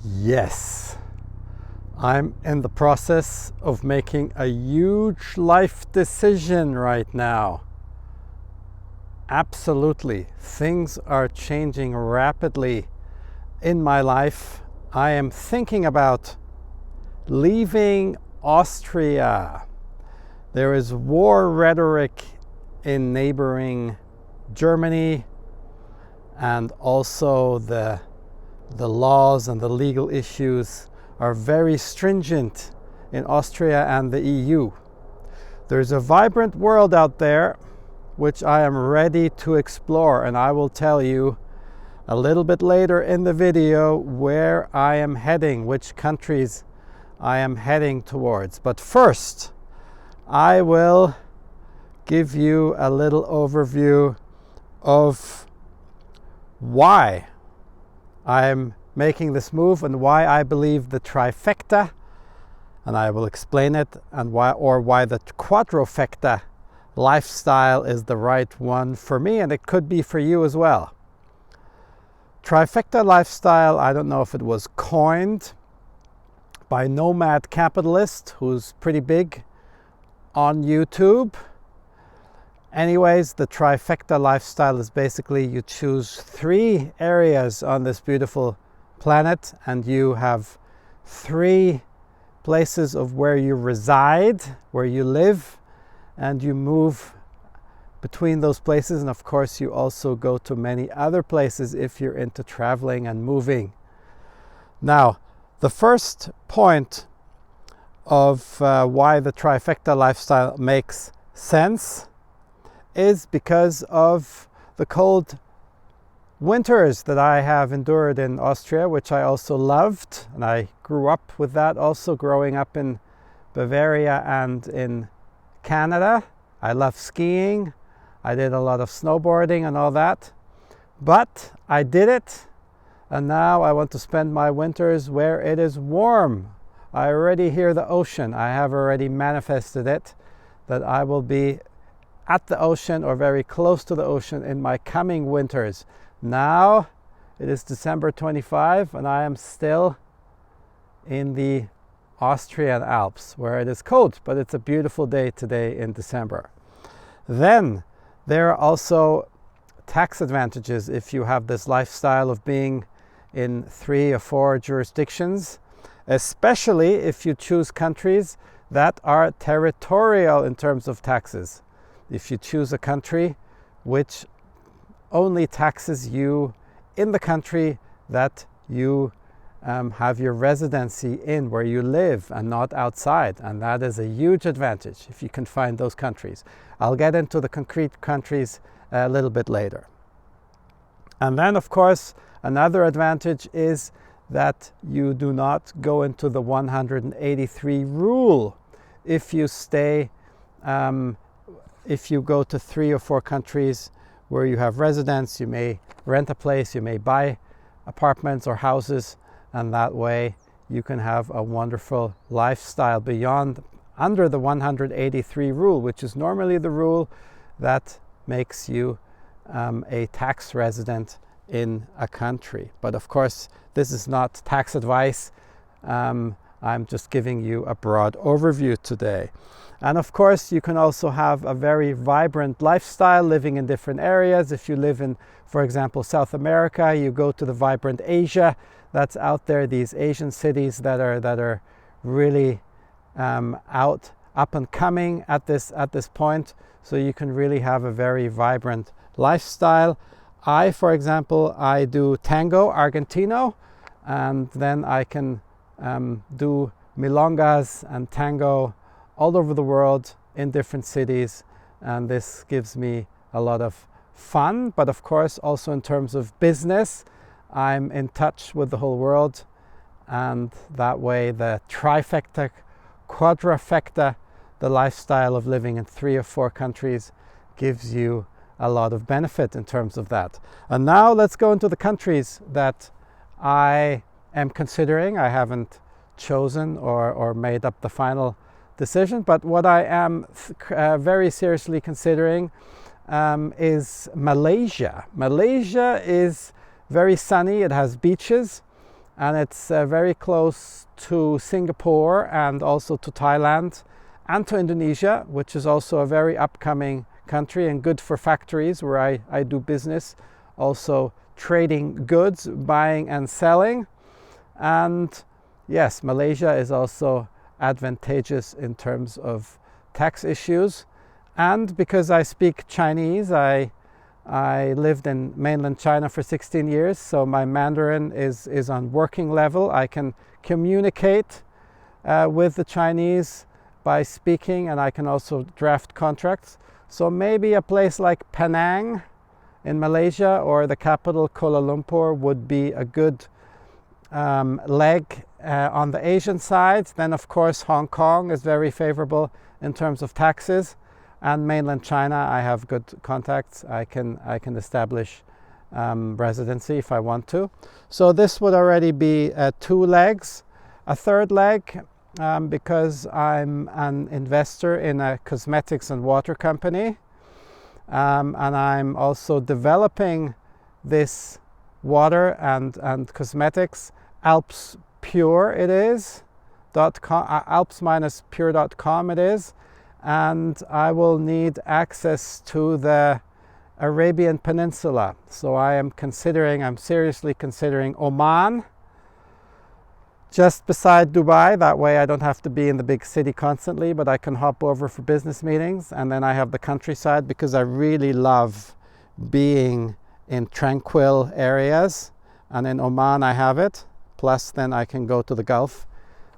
Yes, I'm in the process of making a huge life decision right now. Absolutely, things are changing rapidly in my life. I am thinking about leaving Austria. There is war rhetoric in neighboring Germany, and also the laws and the legal issues are very stringent in Austria and the EU. There's a vibrant world out there which I am ready to explore, and I will tell you a little bit later in the video where I am heading, which countries I am heading towards. But first, I will give you a little overview of why I'm making this move and why I believe the trifecta, and I will explain it, and why the quadrafecta lifestyle is the right one for me, and it could be for you as well. Trifecta lifestyle, I don't know if it was coined by Nomad Capitalist, who's pretty big on YouTube. Anyways, the trifecta lifestyle is basically you choose 3 areas on this beautiful planet, and you have 3 places of where you reside, where you live, and you move between those places. And of course, you also go to many other places if you're into traveling and moving. Now, the first point of why the trifecta lifestyle makes sense is because of the cold winters that I have endured in Austria, which I also loved, and I grew up with that also, growing up in Bavaria and in Canada. I love skiing. I did a lot of snowboarding and all that, but I did it, and now I want to spend my winters where it is warm. I already hear the ocean. I have already manifested it, that I will be at the ocean or very close to the ocean in my coming winters. Now it is December 25 and I am still in the Austrian Alps where it is cold, but it's a beautiful day today in December. Then there are also tax advantages if you have this lifestyle of being in 3 or 4 jurisdictions, especially if you choose countries that are territorial in terms of taxes. If you choose a country which only taxes you in the country that you have your residency in, where you live, and not outside. And that is a huge advantage if you can find those countries. I'll get into the concrete countries a little bit later. And then, of course, another advantage is that you do not go into the 183 rule. If you stay if you go to 3 or 4 countries where you have residence, you may rent a place, you may buy apartments or houses, and that way you can have a wonderful lifestyle under the 183 rule, which is normally the rule that makes you a tax resident in a country. But of course, this is not tax advice. I'm just giving you a broad overview today. And of course, you can also have a very vibrant lifestyle living in different areas. If you live in, for example, South America, you go to the vibrant Asia that's out there, these Asian cities that are really up and coming at this point. So you can really have a very vibrant lifestyle. For example, I do tango argentino, and then I can do milongas and tango all over the world in different cities, and this gives me a lot of fun. But of course, also in terms of business, I'm in touch with the whole world, and that way the trifecta, quadrafecta, the lifestyle of living in 3 or 4 countries, gives you a lot of benefit in terms of that. And now let's go into the countries that I am considering. I haven't chosen or made up the final decision, but what I am very seriously considering is Malaysia. Malaysia is very sunny, it has beaches, and it's very close to Singapore and also to Thailand and to Indonesia, which is also a very upcoming country and good for factories where I do business, also trading goods, buying and selling. And yes, Malaysia is also advantageous in terms of tax issues. And because I speak Chinese, I lived in mainland China for 16 years, so my Mandarin is on working level. I can communicate with the Chinese by speaking, and I can also draft contracts. So maybe a place like Penang in Malaysia or the capital Kuala Lumpur would be a good leg on the Asian side. Then of course Hong Kong is very favorable in terms of taxes, and mainland China I have good contacts. I can establish residency if I want to. So this would already be 2 legs. A third leg, because I'm an investor in a cosmetics and water company, and I'm also developing this water and cosmetics. Alps Pure it is, alps-pure.com it is, and I will need access to the Arabian Peninsula. So I'm seriously considering Oman, just beside Dubai. That way I don't have to be in the big city constantly, but I can hop over for business meetings. And then I have the countryside, because I really love being in tranquil areas, and in Oman I have it. Plus then I can go to the Gulf,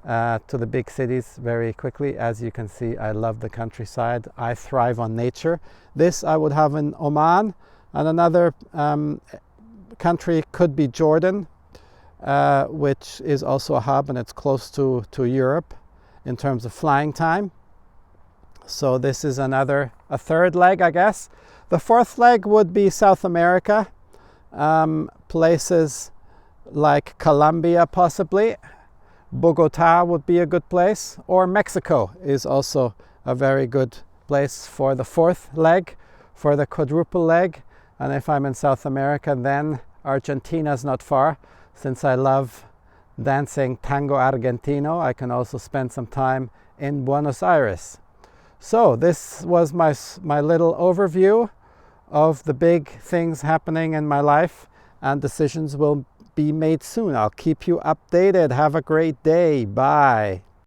to the big cities very quickly. As you can see, I love the countryside. I thrive on nature. This I would have in Oman, and another country could be Jordan, which is also a hub, and it's close to Europe in terms of flying time. So this is a third leg, I guess. The fourth leg would be South America, places like Colombia possibly. Bogota would be a good place, or Mexico is also a very good place for the fourth leg, for the quadruple leg. And if I'm in South America, then Argentina's not far. Since I love dancing tango argentino, I can also spend some time in Buenos Aires. So this was my little overview of the big things happening in my life, and decisions will be made soon. I'll keep you updated. Have a great day. Bye.